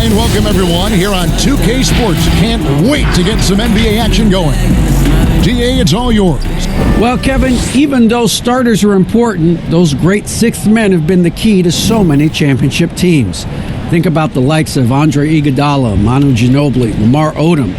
Hi, and welcome everyone here on 2K Sports. Can't wait to get some NBA action going. DA, it's all yours. Well, Kevin, even though starters are important, those great sixth men have been the key to so many championship teams. Think about the likes of Andre Iguodala, Manu Ginobili, Lamar Odom.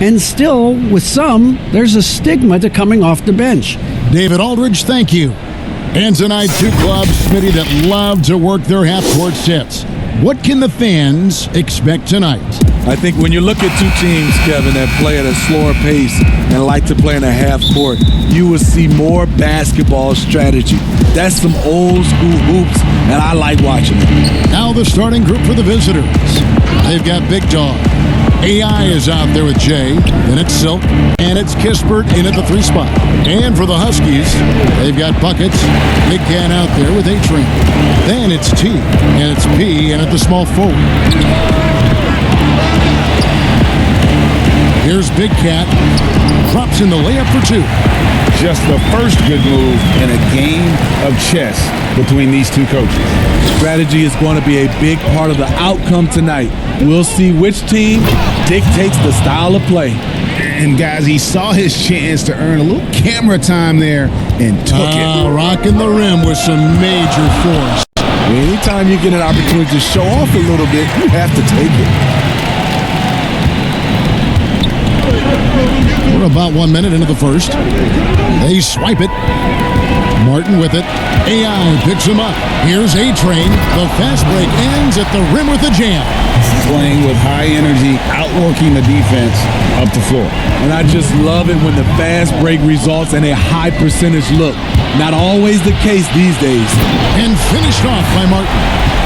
And still, with some, there's a stigma to coming off the bench. David Aldridge, thank you. And tonight, two clubs, Smitty, that love to work their half-court sets. What can the fans expect tonight? I think when you look at two teams, Kevin, that play at a slower pace and like to play in a half court, you will see more basketball strategy. That's some old school hoops, and I like watching it. Now the starting group for the visitors. They've got Big Dog. AI is out there with Jay, then it's Silk, and it's Kispert in at the 3 spot. And for the Huskies, they've got Buckets, Big Cat out there with A-Train. Then it's T, and it's P in at the small forward. Here's Big Cat, drops in the layup for 2. Just the first good move in a game of chess between these two coaches. Strategy is going to be a big part of the outcome tonight. We'll see which team dictates the style of play. And guys, he saw his chance to earn a little camera time there and took it. Rocking the rim with some major force. Anytime you get an opportunity to show off a little bit, you have to take it. We're about 1 minute into the first. They swipe it. Martin with it. AI picks him up. Here's A-Train. The fast break ends at the rim with a jam. Playing with high energy, outworking the defense up the floor. And I just love it when the fast break results in a high percentage look. Not always the case these days. And finished off by Martin.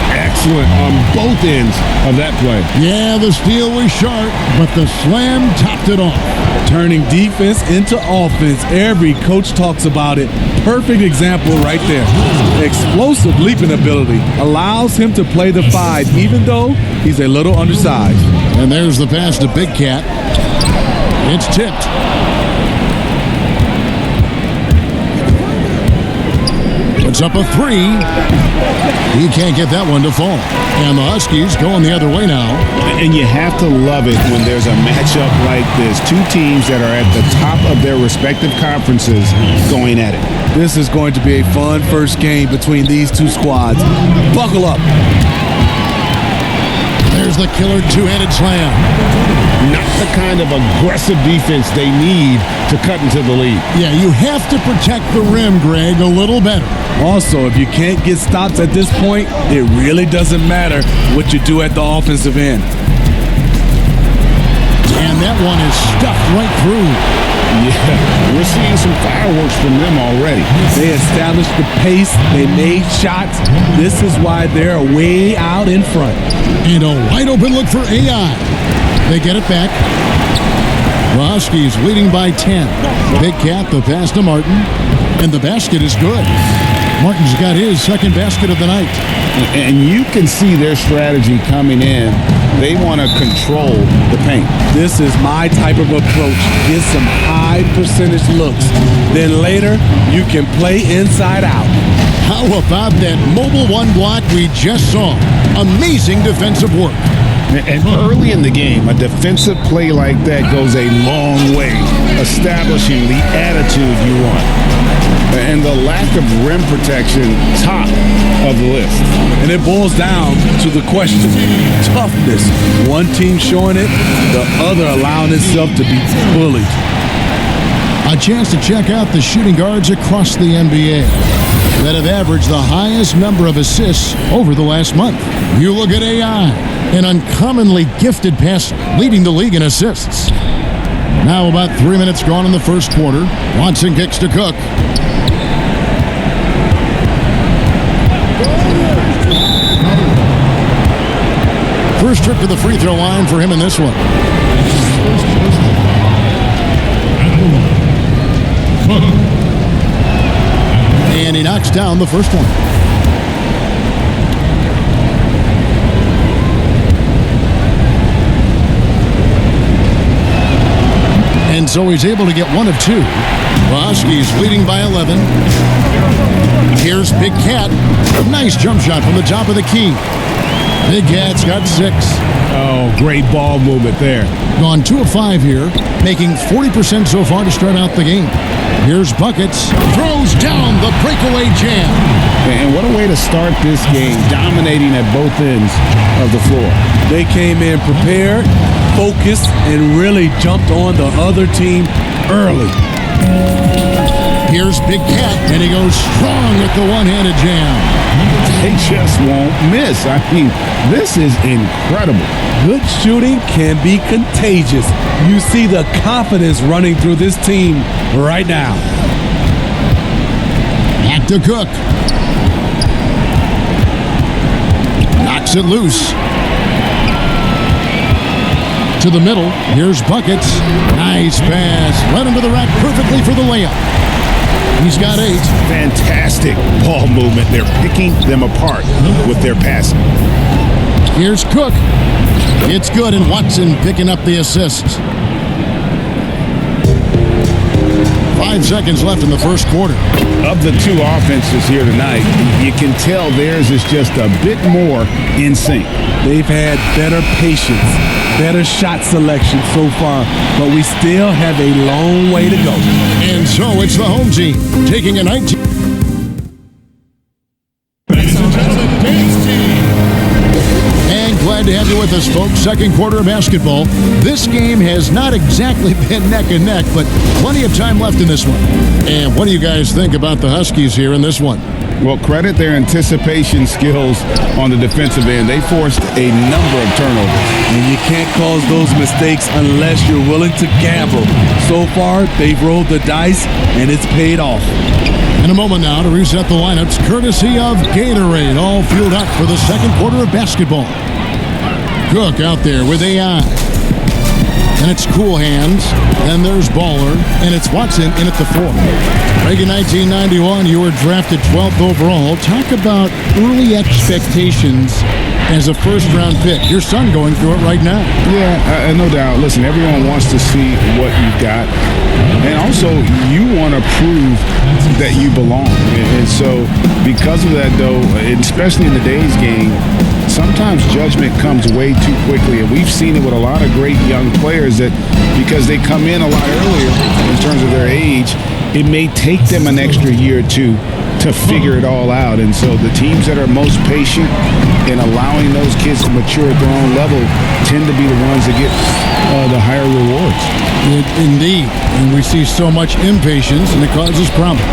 Excellent on both ends of that play. Yeah, the steal was sharp, but the slam topped it off. Turning defense into offense. Every coach talks about it. Perfect example right there. Explosive leaping ability allows him to play the 5, even though he's a little undersized. And there's the pass to Big Cat. It's tipped. Puts up a 3. He can't get that one to fall. And the Huskies going the other way now. And you have to love it when there's a matchup like this. Two teams that are at the top of their respective conferences going at it. This is going to be a fun first game between these two squads. Buckle up. There's the killer two-handed slam. Not the kind of aggressive defense they need to cut into the lead. Yeah, you have to protect the rim, Greg, a little better. Also, if you can't get stops at this point, it really doesn't matter what you do at the offensive end. And that one is stuffed right through. Yeah, we're seeing some fireworks from them already. They established the pace. They made shots. This is why they're way out in front. And a wide open look for AI. They get it back. Huskies leading by 10. Big Cat, the pass to Martin. And the basket is good. Martin's got his second basket of the night. And you can see their strategy coming in. They want to control the paint. This is my type of approach. Get some high percentage looks. Then later, you can play inside out. How about that mobile 1 block we just saw? Amazing defensive work. And early in the game, a defensive play like that goes a long way, establishing the attitude you want. And the lack of rim protection, top of the list. And it boils down to the question, toughness. One team showing it, the other allowing itself to be bullied. A chance to check out the shooting guards across the NBA that have averaged the highest number of assists over the last month. You look at AI, an uncommonly gifted passer, leading the league in assists. Now about 3 minutes gone in the first quarter. Watson kicks to Cook. First trip to the free throw line for him in this one. And he knocks down the first one. And so he's able to get 1 of 2. Huskies leading by 11. Here's Big Cat. Nice jump shot from the top of the key. Big Cat's got 6. Oh, great ball movement there. Gone 2 of 5 here, making 40% so far to start out the game. Here's Buckets. Throws down the breakaway jam. And what a way to start this game, dominating at both ends of the floor. They came in prepared, focused, and really jumped on the other team early. Here's Big Cat, and he goes strong with the one-handed jam. They just won't miss. I mean, this is incredible. Good shooting can be contagious. You see the confidence running through this team right now. Back to Cook. Knocks it loose. To the middle. Here's Buckets. Nice pass. Right into the rack perfectly for the layup. He's got 8. Fantastic ball movement. They're picking them apart with their passing. Here's Cook. It's good, and Watson picking up the assist. 5 seconds left in the first quarter. Of the two offenses here tonight, you can tell theirs is just a bit more in sync. They've had better patience, better shot selection so far, but we still have a long way to go. And so it's the home team taking a 19. And glad to have you with us, folks. Second quarter of basketball. This game has not exactly been neck and neck, but plenty of time left in this one. And what do you guys think about the Huskies here in this one? Well, credit their anticipation skills on the defensive end. They forced a number of turnovers. And you can't cause those mistakes unless you're willing to gamble. So far, they've rolled the dice, and it's paid off. In a moment now to reset the lineups, courtesy of Gatorade, all fueled up for the second quarter of basketball. Cook out there with AI. And it's Cool Hands. Then there's Baller. And it's Watson in at the 4. Reagan, 1991, you were drafted 12th overall. Talk about early expectations as a first-round pick. Your son going through it right now. Yeah, no doubt. Listen, everyone wants to see what you've got. And also, you want to prove that you belong. And so, because of that, though, and especially in today's game, sometimes judgment comes way too quickly. And we've seen it with a lot of great young players that because they come in a lot earlier in terms of their age, it may take them an extra year or two to figure it all out. And so the teams that are most patient in allowing those kids to mature at their own level tend to be the ones that get the higher rewards. Indeed. And we see so much impatience, and it causes problems.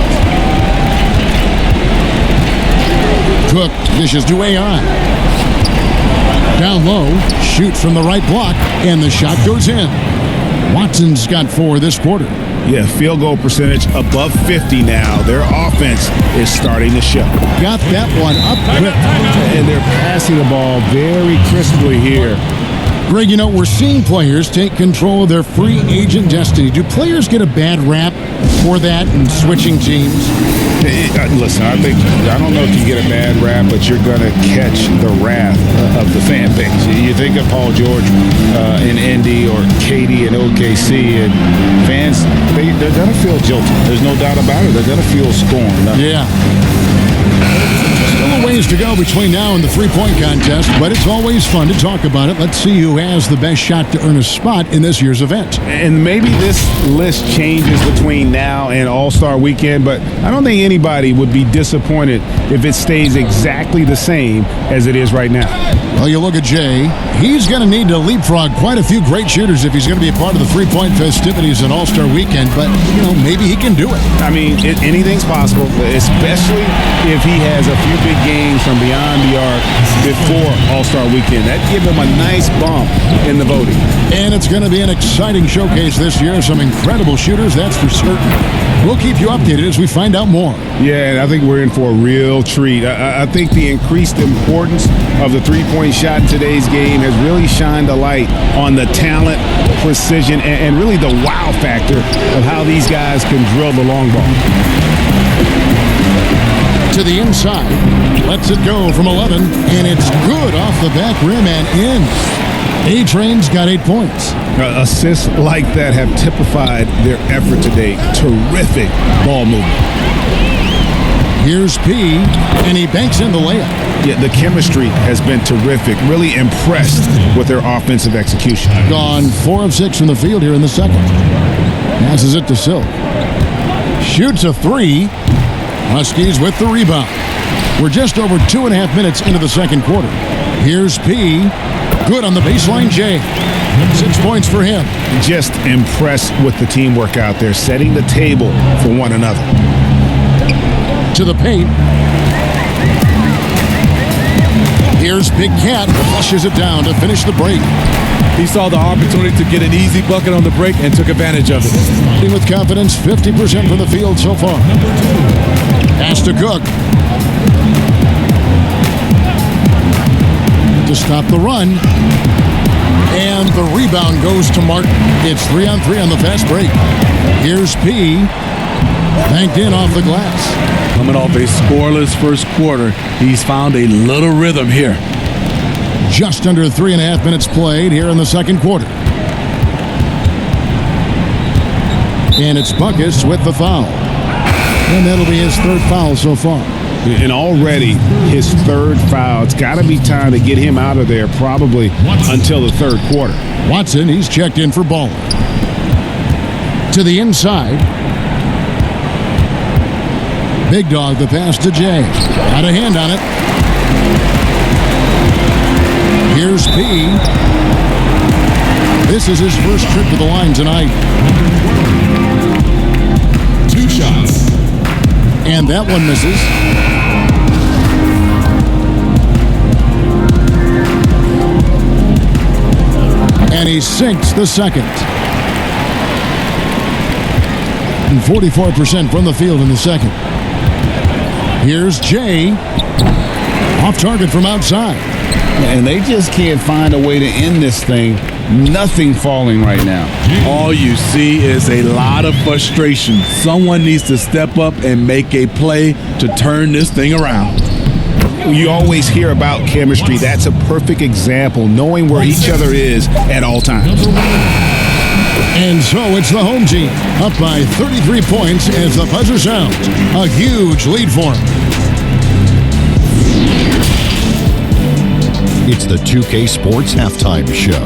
Cook dishes to AI. Down low, shoots from the right block, and the shot goes in. Watson's got 4 this quarter. Yeah, field goal percentage above 50 now. Their offense is starting to show. Got that one up quick. And they're passing the ball very crisply here. Greg, you know, we're seeing players take control of their free agent destiny. Do players get a bad rap for that and switching teams? Listen, I don't know if you get a bad rap, but you're going to catch the wrath of the fan base. You think of Paul George in Indy or Katie in OKC, and fans, they're going to feel jilted. There's no doubt about it. They're going to feel scorned. Yeah. Still a ways to go between now and the three-point contest, but it's always fun to talk about it. Let's see who has the best shot to earn a spot in this year's event. And maybe this list changes between now and All-Star Weekend, but I don't think anybody would be disappointed if it stays exactly the same as it is right now. Well, you look at Jay. He's going to need to leapfrog quite a few great shooters if he's going to be a part of the three-point festivities in All-Star Weekend, but, you know, maybe he can do it. I mean, anything's possible, especially if he has a few big games from beyond the arc before All-Star Weekend. That'd give him a nice bump in the voting. And it's going to be an exciting showcase this year. Some incredible shooters, that's for certain. We'll keep you updated as we find out more. Yeah, and I think we're in for a real treat. I think the increased importance of the three-point shot in today's game has really shined a light on the talent, precision, and really the wow factor of how these guys can drill the long ball. To the inside, lets it go from 11, and it's good off the back rim and in. A-Train's got 8 points. Assists like that have typified their effort today. Terrific ball movement. Here's P, and he banks in the layup. Yeah, the chemistry has been terrific. Really impressed with their offensive execution. Gone 4 of 6 from the field here in the second. Passes it to Silk. Shoots a 3. Huskies with the rebound. We're just over 2.5 minutes into the second quarter. Here's P. Good on the baseline, J. 6 points for him. Just impressed with the teamwork out there, setting the table for one another. To the paint. Here's Big Cat, flushes it down to finish the break. He saw the opportunity to get an easy bucket on the break and took advantage of it. With confidence, 50% from the field so far. Pass to Cook. To stop the run. And the rebound goes to Martin. It's 3-on-3 on the fast break. Here's P. Banked in off the glass. Coming off a scoreless first quarter, he's found a little rhythm here. Just under 3.5 minutes played here in the second quarter. And it's Buckus with the foul. And that'll be his 3rd foul so far. And already his 3rd foul. It's got to be time to get him out of there probably until the 3rd quarter. Watson, he's checked in for ball. To the inside. Big Dog, the pass to Jay. Got a hand on it. Here's P. This is his first trip to the line tonight. 2 shots. And that one misses. And he sinks the second. And 44% from the field in the second. Here's Jay. Off target from outside. And they just can't find a way to end this thing. Nothing falling right now. All you see is a lot of frustration. Someone needs to step up and make a play to turn this thing around. You always hear about chemistry. That's a perfect example, knowing where each other is at all times. And so it's the home team, up by 33 points as the buzzer sounds. A huge lead for them. It's the 2K Sports Halftime Show.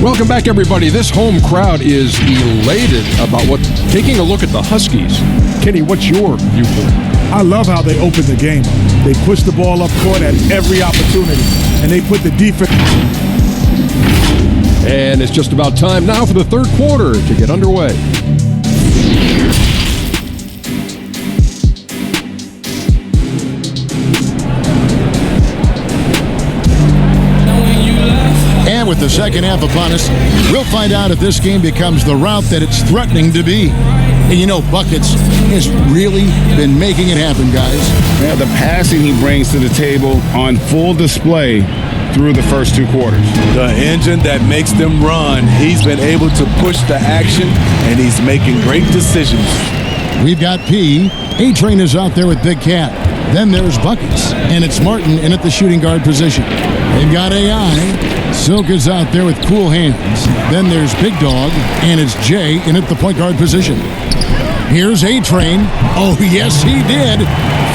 Welcome back, everybody. This home crowd is elated about taking a look at the Huskies. Kenny, what's your viewpoint? I love how they opened the game. They pushed the ball up court at every opportunity, and they put the defense. And it's just about time now for the 3rd quarter to get underway. And with the second half upon us, we'll find out if this game becomes the route that it's threatening to be. And you know, Buckets has really been making it happen, guys. Yeah, the passing he brings to the table on full display through the first 2 quarters. The engine that makes them run. He's been able to push the action, and he's making great decisions. We've got P. A-Train is out there with Big Cat. Then there's Buckets, and it's Martin in at the shooting guard position. They've got AI. Silk is out there with cool hands. Then there's Big Dog, and it's Jay in at the point guard position. Here's A-Train. Oh, yes, he did.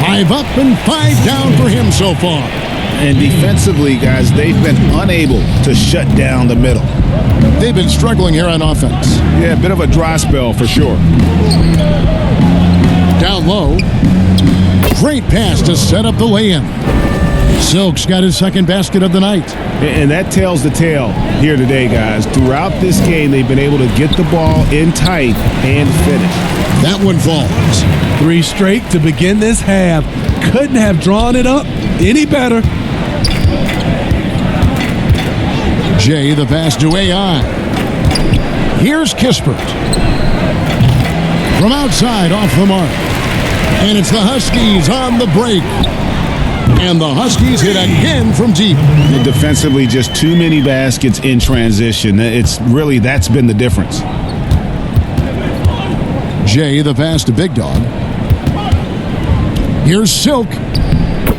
5 up and 5 down for him so far. And defensively, guys, they've been unable to shut down the middle. They've been struggling here on offense. Yeah, a bit of a dry spell for sure. Down low. Great pass to set up the lay-in. Silk's got his second basket of the night. And that tells the tale here today, guys. Throughout this game, they've been able to get the ball in tight and finish. That one falls. 3 straight to begin this half. Couldn't have drawn it up any better. Jay, the pass to AI. Here's Kispert. From outside, off the mark. And it's the Huskies on the break. And the Huskies hit again from deep. And defensively, just too many baskets in transition. That's been the difference. Jay, the pass to Big Dog. Here's Silk.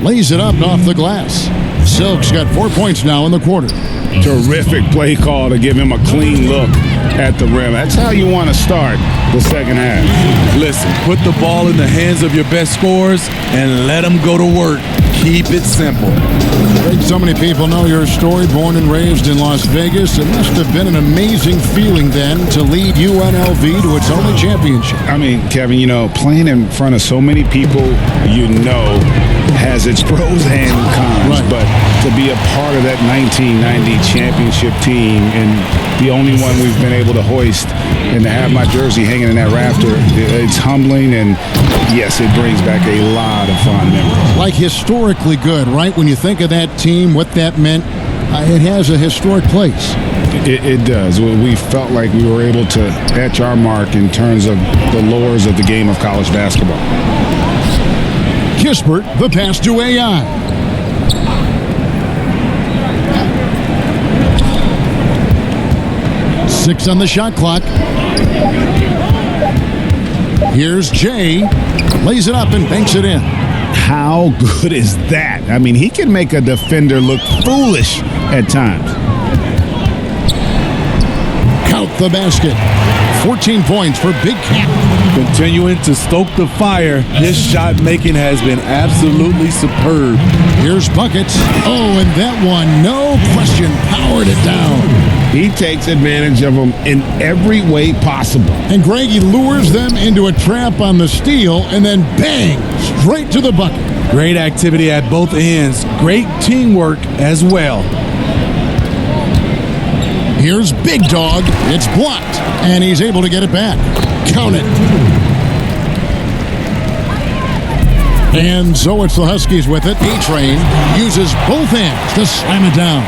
Lays it up and off the glass. Silk's got 4 points now in the quarter. Terrific play call to give him a clean look. at the rim. That's how you want to start the second half. Listen, put the ball in the hands of your best scorers and let them go to work. Keep it simple. Greg, so many people know your story. Born and raised in Las Vegas. It must have been an amazing feeling then to lead UNLV to its only championship. I mean, Kevin, playing in front of so many people has its pros and cons. Right. But to be a part of that 1990 championship team and the only one we've been able to hoist and to have my jersey hanging in that rafter, it's humbling, and yes, it brings back a lot of fond memories. Like historically good, right? When you think of that team, what that meant, it has a historic place. It does. We felt like we were able to etch our mark in terms of the lures of the game of college basketball. Kispert, the pass to AI. Six on the shot clock. Here's Jay. Lays it up and banks it in. How good is that? I mean, he can make a defender look foolish at times. Count the basket. 14 points for Big Cat. Continuing to stoke the fire, his shot making has been absolutely superb. Here's buckets. Oh, and that one, no question, powered it down. He takes advantage of them in every way possible. And Greg, he lures them into a trap on the steal and then bang, straight to the bucket. Great activity at both ends. Great teamwork as well. Here's Big Dog. It's blocked, and he's able to get it back. Count it. And so it's the Huskies with it. A-Train uses both hands to slam it down.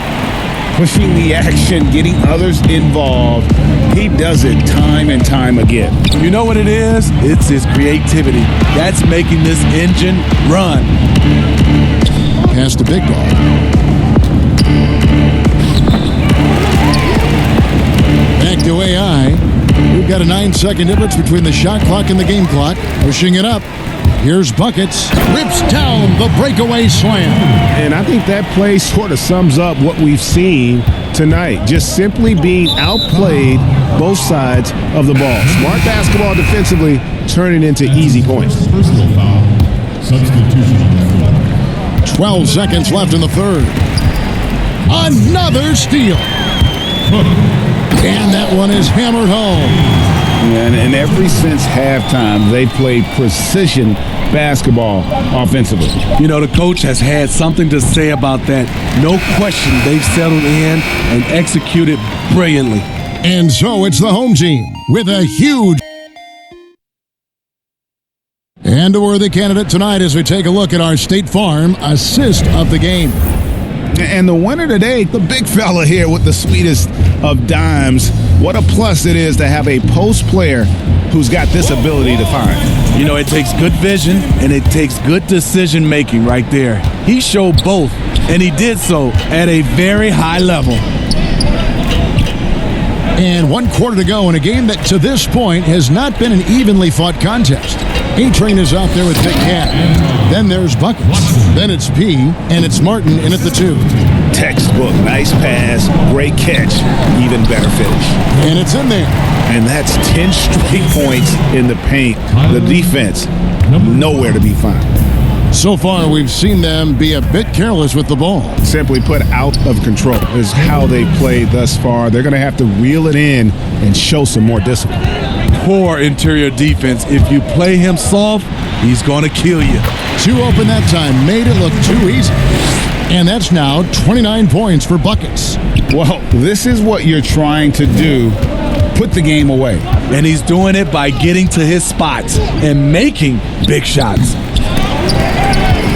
Pushing the action, getting others involved. He does it time and time again. You know what it is? It's his creativity. That's making this engine run. Pass to Big Dog. Back to AI. We've got a 9-second difference between the shot clock and the game clock. Pushing it up. Here's Buckets. Rips down the breakaway slam. And I think that play sort of sums up what we've seen tonight. Just simply being outplayed both sides of the ball. Smart basketball defensively, turning into easy points. Personal foul. Substitution. 12 seconds left in the third. Another steal. And that one is hammered home. And ever since halftime, they played precision basketball offensively. The coach has had something to say about that. No question, they've settled in and executed brilliantly. And so it's the home team with a huge and a worthy candidate tonight as we take a look at our State Farm assist of the game. And the winner today, the big fella here with the sweetest of dimes. What a plus it is to have a post player who's got this ability to find. It takes good vision and it takes good decision making right there. He showed both, and he did so at a very high level. And 1 quarter to go in a game that to this point has not been an evenly fought contest. A-Train is out there with Big Cat. Then there's Buckets. Then it's P, and it's Martin in at the 2. Textbook, nice pass, great catch, even better finish. And it's in there. And that's 10 straight points in the paint. The defense, nowhere to be found. So far, we've seen them be a bit careless with the ball. Simply put, out of control is how they played thus far. They're going to have to reel it in and show some more discipline. Poor interior defense. If you play him soft, he's going to kill you. 2 open that time, made it look too easy. And that's now 29 points for Buckets. Well, this is what you're trying to do. Put the game away. And he's doing it by getting to his spots and making big shots.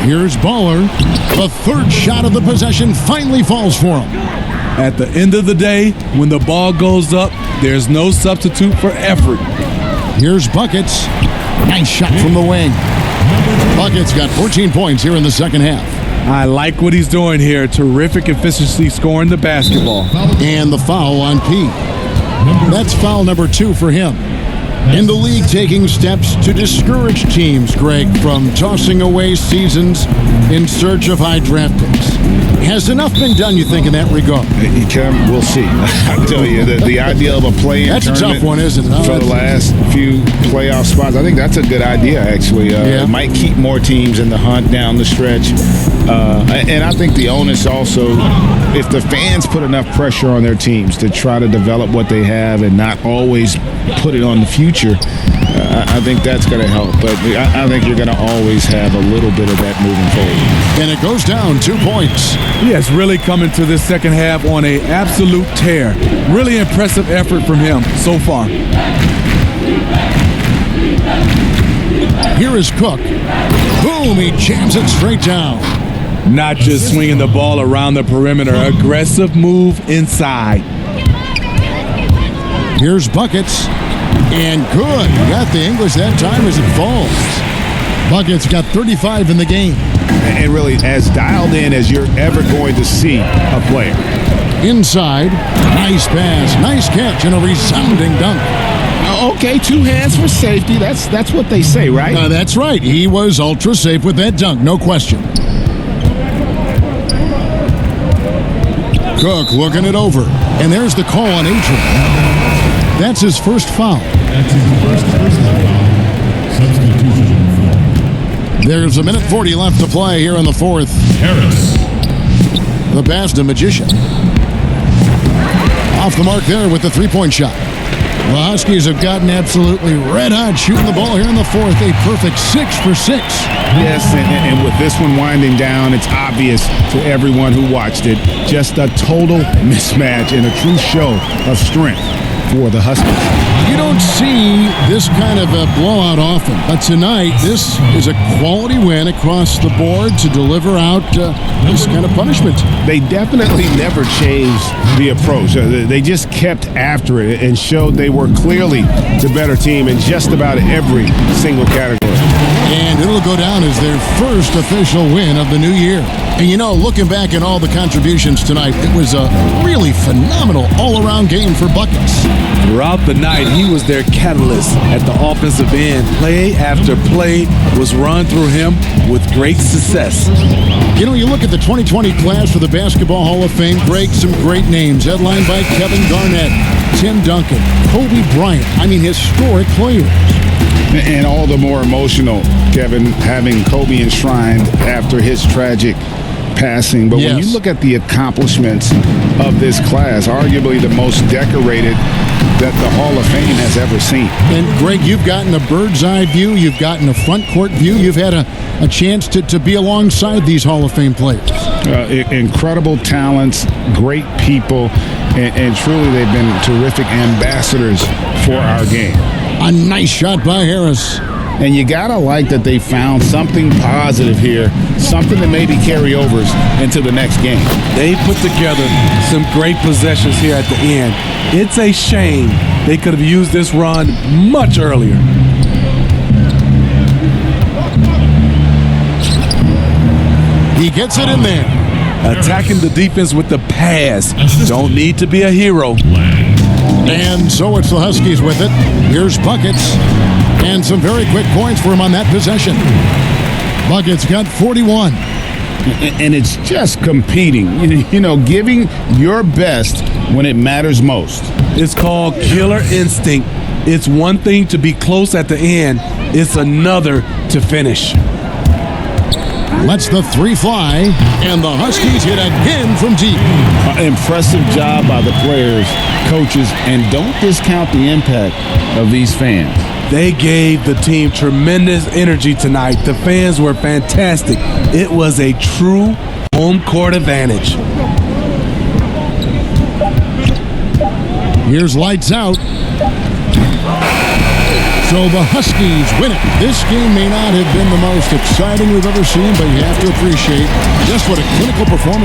Here's Baller. The third shot of the possession finally falls for him. At the end of the day, when the ball goes up, there's no substitute for effort. Here's Buckets. Nice shot from the wing. Buckets got 14 points here in the second half. I like what he's doing here. Terrific efficiency scoring the basketball. And the foul on P. That's foul number 2 for him. In the league, taking steps to discourage teams, Greg, from tossing away seasons in search of high draft picks. Has enough been done, you think, in that regard? We'll see. I tell you, the idea of a play-in That's a tournament tough one, isn't it? for the last few playoff spots, I think that's a good idea, actually. It might keep more teams in the hunt down the stretch. And I think the onus also, if the fans put enough pressure on their teams to try to develop what they have and not always put it on the future, I think that's going to help. But I think you're going to always have a little bit of that moving forward. And it goes down 2 points. He has really come into this second half on an absolute tear. Really impressive effort from him so far. Here is Cook. Boom, he jams it straight down. Not just swinging the ball around the perimeter. Aggressive move inside. Here's Buckets. And good. Got the English that time as it falls. Buckets got 35 in the game. And really as dialed in as you're ever going to see a player. Inside. Nice pass. Nice catch and a resounding dunk. Okay, 2 hands for safety. That's what they say, right? That's right. He was ultra safe with that dunk, no question. Cook looking it over. And there's the call on Adrian. That's his first foul. That's his first personal foul. Substitution. There's a minute 40 left to play here in the fourth. Harris. The pass to Magician. Off the mark there with the three-point shot. The Huskies have gotten absolutely red hot shooting the ball here in the fourth. A perfect 6 for 6. Yes, and with this one winding down, it's obvious to everyone who watched it. Just a total mismatch and a true show of strength for the Huskies. You don't see this kind of a blowout often, but tonight this is a quality win across the board to deliver out this kind of punishment. They definitely never changed the approach. They just kept after it and showed they were clearly the better team in just about every single category. And it'll go down as their first official win of the new year. And you know, looking back at all the contributions tonight, it was a really phenomenal all-around game for Buckets. Throughout the night, he was their catalyst at the offensive end. Play after play was run through him with great success. You know, you look at the 2020 class for the Basketball Hall of Fame, Greg, some great names, headlined by Kevin Garnett, Tim Duncan, Kobe Bryant. I mean, historic players. And all the more emotional, Kevin, having Kobe enshrined after his tragic passing. But when you look at the accomplishments of this class, arguably the most decorated that the Hall of Fame has ever seen. And Greg, you've gotten a bird's eye view, you've gotten a front court view, you've had a chance to be alongside these Hall of Fame players. Incredible talents, great people, and truly they've been terrific ambassadors for our game. A nice shot by Harris. And you gotta like that they found something positive here, something that maybe carry overs into the next game. They put together some great possessions here at the end. It's a shame they could have used this run much earlier. He gets it in there. Attacking the defense with the pass. Don't need to be a hero. And so it's the Huskies with it. Here's Buckets. And some very quick points for him on that possession. Buckets got 41. And it's just competing, you know, giving your best when it matters most. It's called killer instinct. It's one thing to be close at the end. It's another to finish. Lets the three fly, and the Huskies hit again from deep. Impressive job by the players, coaches, and don't discount the impact of these fans. They gave the team tremendous energy tonight. The fans were fantastic. It was a true home court advantage. Here's lights out. So the Huskies win it. This game may not have been the most exciting we've ever seen, but you have to appreciate just what a clinical performance